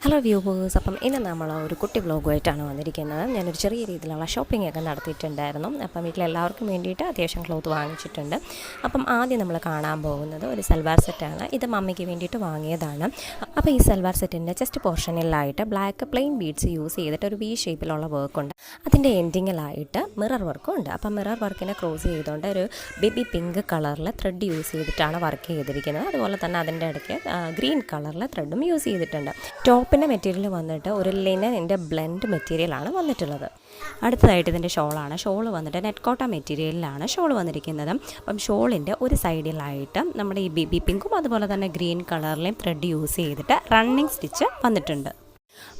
Hello viewers, അപ്പം ഇന്ന് നമ്മൾ ഒരു കുട്ടി വ്ലോഗുമായിട്ടാണ് വന്നിരിക്കുന്നത്. ഞാനൊരു ചെറിയ രീതിയിലുള്ള ഷോപ്പിംഗ് ഒക്കെ നടത്തിയിട്ടുണ്ടായിരുന്നു. അപ്പം വീട്ടിലെല്ലാവർക്കും വേണ്ടിയിട്ട് അത്യാവശ്യം ക്ലോത്ത് വാങ്ങിച്ചിട്ടുണ്ട്. അപ്പം ആദ്യം നമ്മൾ കാണാൻ പോകുന്നത് ഒരു സൽവാർ സെറ്റാണ്. ഇത് മമ്മിക്ക് വേണ്ടിയിട്ട് വാങ്ങിയതാണ്. അപ്പോൾ ഈ സൽവാർ സെറ്റിൻ്റെ ചെസ്റ്റ് പോർഷനിലായിട്ട് ബ്ലാക്ക് പ്ലെയിൻ ബീഡ്സ് യൂസ് ചെയ്തിട്ട് ഒരു വി ഷേപ്പിലുള്ള വർക്കുണ്ട്. അതിൻ്റെ എൻഡിങ്ങിലായിട്ട് മിറർ വർക്കും ഉണ്ട്. അപ്പം മിറർ വർക്കിനെ ക്രോസ് ചെയ്തുകൊണ്ട് ഒരു ബേബി പിങ്ക് കളറിൽ ത്രെഡ് യൂസ് ചെയ്തിട്ടാണ് വർക്ക് ചെയ്തിരിക്കുന്നത്. അതുപോലെ തന്നെ അതിൻ്റെ ഇടയ്ക്ക് ഗ്രീൻ കളറിലെ ത്രെഡും യൂസ് ചെയ്തിട്ടുണ്ട്. ടോപ്പിൻ്റെ മെറ്റീരിയൽ വന്നിട്ട് ഒരു ലിനനിൻ്റെ ബ്ലെൻഡ് മെറ്റീരിയലാണ് വന്നിട്ടുള്ളത്. അടുത്തതായിട്ട് ഇതിൻ്റെ ഷോളാണ്. ഷോൾ വന്നിട്ട് നെറ്റ് കോട്ട മെറ്റീരിയലിലാണ് ഷോൾ വന്നിരിക്കുന്നത്. അപ്പം ഷോളിൻ്റെ ഒരു സൈഡിലായിട്ട് നമ്മുടെ ഈ ബേബി പിങ്കും അതുപോലെ തന്നെ ഗ്രീൻ കളറിലെയും ത്രെഡ് യൂസ് ചെയ്തിട്ട് റണ്ണിങ് സ്റ്റിച്ച് വന്നിട്ടുണ്ട്.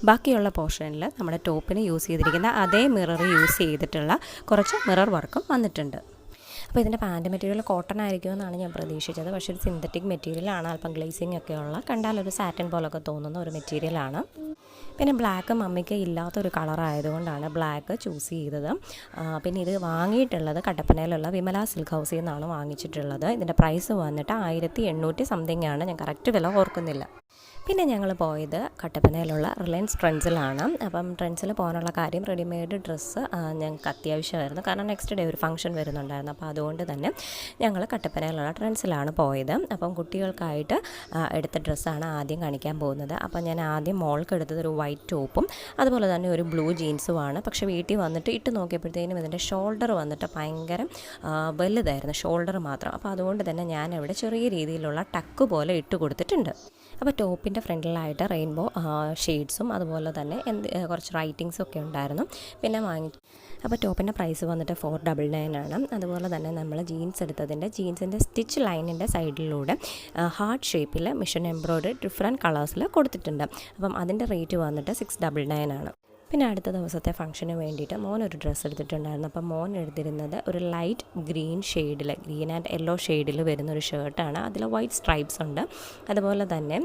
ബാക്കിയുള്ള പോർഷനിൽ നമ്മുടെ ടോപ്പിന് യൂസ് ചെയ്തിരിക്കുന്ന അതേ മിറർ യൂസ് ചെയ്തിട്ടുള്ള കുറച്ച് മിറർ വർക്കും വന്നിട്ടുണ്ട്. അപ്പോൾ ഇതിൻ്റെ പാൻറ്റ് മെറ്റീരിയൽ കോട്ടൺ ആയിരിക്കുമെന്നാണ് ഞാൻ പ്രതീക്ഷിച്ചത്. പക്ഷേ ഒരു സിന്തറ്റിക് മെറ്റീരിയലാണ്, അല്പം ഗ്ലേസിങ് ഒക്കെയുള്ള, കണ്ടാലൊരു സാറ്റൻ പോലൊക്കെ തോന്നുന്ന ഒരു മെറ്റീരിയലാണ്. പിന്നെ ബ്ലാക്ക് മമ്മിക്ക് ഇല്ലാത്തൊരു കളറായതുകൊണ്ടാണ് ബ്ലാക്ക് ചൂസ് ചെയ്തത്. പിന്നെ ഇത് വാങ്ങിയിട്ടുള്ളത് കട്ടപ്പനയിലുള്ള വിമല സിൽക്ക് ഹൗസിൽ നിന്നാണ് വാങ്ങിച്ചിട്ടുള്ളത്. ഇതിൻ്റെ പ്രൈസ് വന്നിട്ട് 1800 സംതിങ് ആണ്, ഞാൻ കറക്റ്റ് വില ഓർക്കുന്നില്ല. പിന്നെ ഞങ്ങൾ പോയത് കട്ടപ്പനയിലുള്ള റിലയൻസ് ട്രെൻഡ്സിലാണ്. അപ്പം ട്രെൻഡ്സിൽ പോകാനുള്ള കാര്യം റെഡിമെയ്ഡ് ഡ്രസ്സ് ഞങ്ങൾക്ക് അത്യാവശ്യമായിരുന്നു. കാരണം നെക്സ്റ്റ് ഡേ ഒരു ഫംഗ്ഷൻ വരുന്നുണ്ടായിരുന്നു. അപ്പോൾ അതുകൊണ്ട് തന്നെ ഞങ്ങൾ കട്ടപ്പനയിലുള്ള ട്രെൻഡ്സിലാണ് പോയത്. അപ്പം കുട്ടികൾക്കായിട്ട് എടുത്ത ഡ്രസ്സാണ് ആദ്യം കാണിക്കാൻ പോകുന്നത്. അപ്പം ഞാൻ ആദ്യം മോൾക്ക് എടുത്തത് ഒരു വൈറ്റ് ടോപ്പും അതുപോലെ തന്നെ ഒരു ബ്ലൂ ജീൻസുമാണ്. പക്ഷേ വീട്ടിൽ വന്നിട്ട് ഇട്ട് നോക്കിയപ്പോഴത്തേനും ഇതിൻ്റെ ഷോൾഡർ വന്നിട്ട് ഭയങ്കര വലുതായിരുന്നു, ഷോൾഡർ മാത്രം. അപ്പോൾ അതുകൊണ്ട് തന്നെ ഞാനിവിടെ ചെറിയ രീതിയിലുള്ള ടക്ക് പോലെ ഇട്ട് കൊടുത്തിട്ടുണ്ട്. അപ്പോൾ ടോപ്പിൻ്റെ ഫ്രണ്ടിലായിട്ട് റെയിൻബോ ഷെയ്ഡ്സും അതുപോലെ തന്നെ കുറച്ച് റൈറ്റിങ്സും ഒക്കെ ഉണ്ടായിരുന്നു. പിന്നെ അപ്പോൾ ടോപ്പിൻ്റെ പ്രൈസ് വന്നിട്ട് 499 ആണ്. അതുപോലെ തന്നെ നമ്മൾ ജീൻസ് എടുത്തതിൻ്റെ ജീൻസിൻ്റെ സ്റ്റിച്ച് ലൈനിൻ്റെ സൈഡിലൂടെ ഹാർട്ട് ഷേപ്പിൽ മിഷൻ എംബ്രോയ്ഡറി ഡിഫറെൻറ്റ് കളേഴ്സിൽ കൊടുത്തിട്ടുണ്ട്. അപ്പം അതിൻ്റെ റേറ്റ് വന്നിട്ട് 699 ആണ്. പിന്നെ അടുത്ത ദിവസത്തെ ഫംഗ്ഷന് വേണ്ടിയിട്ട് മോനൊരു ഡ്രസ്സ് എടുത്തിട്ടുണ്ടായിരുന്നു. അപ്പം മോൻ എടുത്തിരുന്നത് ഒരു ലൈറ്റ് ഗ്രീൻ ഷെയ്ഡിൽ, ഗ്രീൻ ആൻഡ് യെല്ലോ ഷെയ്ഡിൽ വരുന്ന ഒരു ഷർട്ടാണ്. അതിൽ വൈറ്റ് സ്ട്രൈപ്സ് ഉണ്ട്. അതുപോലെ തന്നെ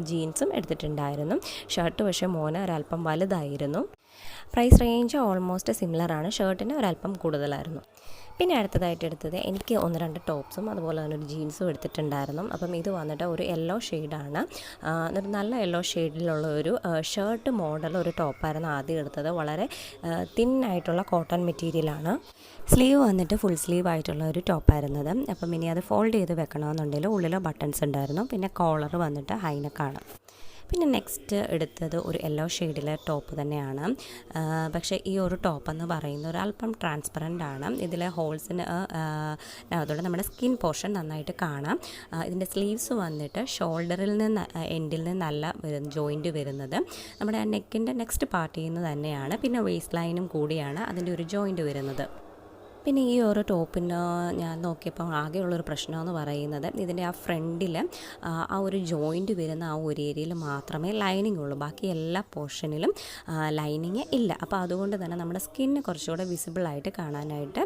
ജീൻസും എടുത്തിട്ടുണ്ടായിരുന്നു. ഷർട്ട് പക്ഷേ മോന് ഒരല്പം വലുതായിരുന്നു. പ്രൈസ് റേഞ്ച് ഓൾമോസ്റ്റ് സിമിലറാണ്, ഷർട്ടിന് ഒരല്പം കൂടുതലായിരുന്നു. പിന്നെ അടുത്തതായിട്ട് എടുത്തത് എനിക്ക് 1-2 ടോപ്സും അതുപോലെ തന്നെ ഒരു ജീൻസും എടുത്തിട്ടുണ്ടായിരുന്നു. അപ്പം ഇത് വന്നിട്ട് ഒരു യെല്ലോ ഷെയ്ഡാണ്, ഒരു നല്ല യെല്ലോ ഷെയ്ഡിലുള്ള ഒരു ഷർട്ട് മോഡൽ ഒരു ടോപ്പായിരുന്നു ആദ്യം എടുത്തത്. വളരെ തിന്നായിട്ടുള്ള കോട്ടൺ മെറ്റീരിയലാണ്. സ്ലീവ് വന്നിട്ട് ഫുൾ സ്ലീവ് ആയിട്ടുള്ള ഒരു ടോപ്പായിരുന്നത്. അപ്പം ഇനി അത് ഫോൾഡ് ചെയ്ത് വെക്കണമെന്നുണ്ടെങ്കിൽ ഉള്ളിൽ ബട്ടൺസ് ഉണ്ടായിരുന്നു. പിന്നെ കോളർ വന്നിട്ട് ഹൈനെക്കാണ്. പിന്നെ നെക്സ്റ്റ് എടുത്തത് ഒരു യെല്ലോ ഷെയ്ഡിലെ ടോപ്പ് തന്നെയാണ്. പക്ഷേ ഈ ഒരു ടോപ്പ് എന്ന് പറയുന്നത് ഒരല്പം ട്രാൻസ്പെറൻ്റ് ആണ്. ഇതിലെ ഹോൾസിന് അതുകൊണ്ട് നമ്മുടെ സ്കിൻ പോർഷൻ നന്നായിട്ട് കാണാം. ഇതിൻ്റെ സ്ലീവ്സ് വന്നിട്ട് ഷോൾഡറിൽ നിന്ന് എൻഡിൽ നിന്നല്ല ജോയിൻറ്റ് വരുന്നത്, നമ്മുടെ നെക്കിൻ്റെ നെക്സ്റ്റ് പാർട്ടിൽ നിന്ന് തന്നെയാണ്. പിന്നെ വേസ്റ്റ് ലൈനും കൂടിയാണ് അതിൻ്റെ ഒരു ജോയിൻറ്റ് വരുന്നത്. പിന്നെ ഈ ഒരു ടോപ്പിന് ഞാൻ നോക്കിയപ്പോൾ ആകെയുള്ളൊരു പ്രശ്നമെന്ന് പറയുന്നത് ഇതിൻ്റെ ആ ഫ്രണ്ടിൽ ആ ഒരു ജോയിൻറ്റ് വരുന്ന ആ ഒരു ഏരിയയിൽ മാത്രമേ ലൈനിങ് ഉള്ളൂ, ബാക്കി എല്ലാ പോർഷനിലും ലൈനിങ് ഇല്ല. അപ്പോൾ അതുകൊണ്ട് തന്നെ നമ്മുടെ സ്കിന്ന് കുറച്ചുകൂടെ വിസിബിളായിട്ട് കാണാനായിട്ട്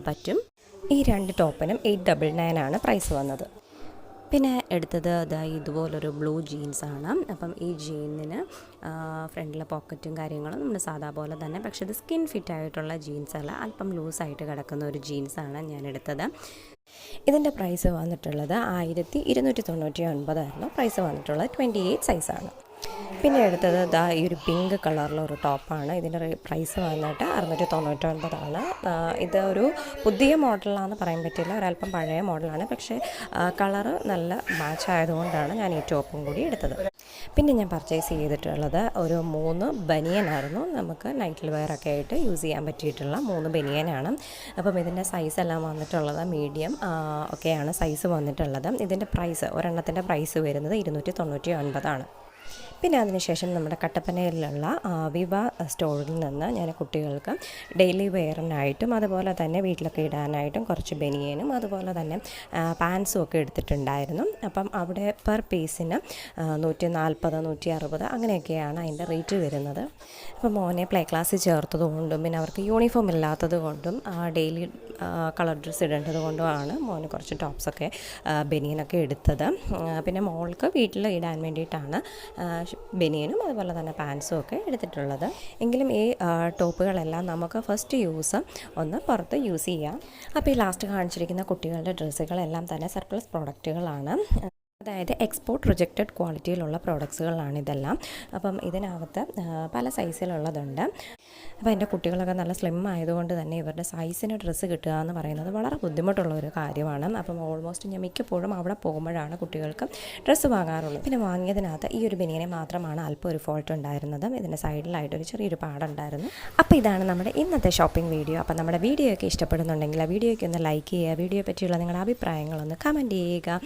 പറ്റും. ഈ 2 ടോപ്പിനും 899 ആണ് പ്രൈസ് വന്നത്. പിന്നെ എടുത്തത് ഇതുപോലൊരു ബ്ലൂ ജീൻസാണ്. അപ്പം ഈ ജീനിന് ഫ്രണ്ടിലെ പോക്കറ്റും കാര്യങ്ങളും നമ്മൾ സാധാ പോലെ തന്നെ, പക്ഷേ ഇത് സ്കിൻ ഫിറ്റ് ആയിട്ടുള്ള ജീൻസല്ല, അല്പം ലൂസായിട്ട് കിടക്കുന്ന ഒരു ജീൻസാണ് ഞാൻ എടുത്തത്. ഇതിൻ്റെ പ്രൈസ് വന്നിട്ടുള്ളത് 1299 ആയിരുന്നു. പ്രൈസ് വന്നിട്ടുള്ളത് 28 സൈസാണ്. പിന്നെ എടുത്തത് ഈ ഒരു പിങ്ക് കളറിലൊരു ടോപ്പാണ്. ഇതിൻ്റെ പ്രൈസ് വന്നിട്ട് 699 ആണ്. ഇത് ഒരു പുതിയ മോഡലാണെന്ന് പറയാൻ പറ്റില്ല, ഒരല്പം പഴയ മോഡലാണ്. പക്ഷേ കളറ് നല്ല മാച്ച് ആയതുകൊണ്ടാണ് ഞാൻ ഈ ടോപ്പും കൂടി എടുത്തത്. പിന്നെ ഞാൻ പർച്ചേസ് ചെയ്തിട്ടുള്ളത് ഒരു 3 ബനിയനായിരുന്നു. നമുക്ക് നൈറ്റിൽ വെയറൊക്കെ ആയിട്ട് യൂസ് ചെയ്യാൻ പറ്റിയിട്ടുള്ള 3 ബനിയനാണ്. അപ്പം ഇതിൻ്റെ സൈസ് എല്ലാം വന്നിട്ടുള്ളത് മീഡിയം ഒക്കെയാണ് സൈസ് വന്നിട്ടുള്ളത്. ഇതിൻ്റെ പ്രൈസ് ഒരെണ്ണത്തിൻ്റെ പ്രൈസ് വരുന്നത് 299 ആണ്. പിന്നെ അതിനുശേഷം നമ്മുടെ കട്ടപ്പനയിലുള്ള വിവ സ്റ്റോറിൽ നിന്ന് ഞാൻ കുട്ടികൾക്ക് ഡെയിലി വെയറിനായിട്ടും അതുപോലെ തന്നെ വീട്ടിലൊക്കെ ഇടാനായിട്ടും കുറച്ച് ബനിയനും അതുപോലെ തന്നെ പാൻസും ഒക്കെ എടുത്തിട്ടുണ്ടായിരുന്നു. അപ്പം അവിടെ പെർ പീസിന് 140, 160 അങ്ങനെയൊക്കെയാണ് അതിൻ്റെ റേറ്റ് വരുന്നത്. അപ്പോൾ മോനെ പ്ലേ ക്ലാസ്സിൽ ചേർത്തതുകൊണ്ടും പിന്നെ അവർക്ക് യൂണിഫോം ഇല്ലാത്തത് കൊണ്ടും ഡെയിലി കളർ ഡ്രസ്സ് ഇടേണ്ടത് കൊണ്ടുമാണ് മോന് കുറച്ച് ടോപ്സൊക്കെ ബനിയനൊക്കെ എടുത്തത്. പിന്നെ മോൾക്ക് വീട്ടിൽ ഇടാൻ വേണ്ടിയിട്ടാണ് ബനിയനും അതുപോലെ തന്നെ പാൻസും ഒക്കെ എടുത്തിട്ടുള്ളത്. എങ്കിലും ഈ ടോപ്പുകളെല്ലാം നമുക്ക് ഫസ്റ്റ് യൂസ് ഒന്ന് പുറത്ത് യൂസ് ചെയ്യാം. അപ്പോൾ ഈ ലാസ്റ്റ് കാണിച്ചിരിക്കുന്ന കുട്ടികളുടെ ഡ്രസ്സുകളെല്ലാം തന്നെ സർപ്ലസ് പ്രോഡക്റ്റുകളാണ്. അതായത് എക്സ്പോർട്ട് റിജക്റ്റഡ് ക്വാളിറ്റിയിലുള്ള പ്രോഡക്ട്സുകളാണ് ഇതെല്ലാം. അപ്പം ഇതിനകത്ത് പല സൈസിലുള്ളതുണ്ട്. അപ്പോൾ എൻ്റെ കുട്ടികളൊക്കെ നല്ല സ്ലിം ആയതുകൊണ്ട് തന്നെ ഇവരുടെ സൈസിന് ഡ്രസ്സ് കിട്ടുക എന്ന് പറയുന്നത് വളരെ ബുദ്ധിമുട്ടുള്ള ഒരു കാര്യമാണ്. അപ്പം ഓൾമോസ്റ്റ് ഞാൻ മിക്കപ്പോഴും അവിടെ പോകുമ്പോഴാണ് കുട്ടികൾക്ക് ഡ്രസ്സ് വാങ്ങാറുള്ളത്. പിന്നെ വാങ്ങിയതിനകത്ത് ഈ ഒരു ബനിയനെ മാത്രമാണ് അല്പം ഒരു ഫോൾട്ട് ഉണ്ടായിരുന്നത്. ഇതിൻ്റെ സൈഡിലായിട്ടൊരു ചെറിയൊരു പാടുണ്ടായിരുന്നു. അപ്പോൾ ഇതാണ് നമ്മുടെ ഇന്നത്തെ ഷോപ്പിംഗ് വീഡിയോ. അപ്പോൾ നമ്മുടെ വീഡിയോയൊക്കെ ഇഷ്ടപ്പെടുന്നുണ്ടെങ്കിൽ ആ വീഡിയോയ്ക്ക് ഒന്ന് ലൈക്ക് ചെയ്യുക, വീഡിയോയെ പറ്റിയുള്ള നിങ്ങളുടെ അഭിപ്രായങ്ങളൊന്ന് കമൻറ്റ് ചെയ്യുക.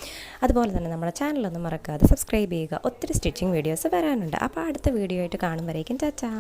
അതുപോലെ തന്നെ നമ്മുടെ ചാനലൊന്നും മറക്കാതെ സബ്സ്ക്രൈബ് ചെയ്യുക. ഒത്തിരി സ്റ്റിച്ചിങ് വീഡിയോസ് വരാനുണ്ട്. അപ്പോൾ അടുത്ത വീഡിയോ ആയിട്ട് കാണുമ്പോഴേക്കും ചാച്ചാ.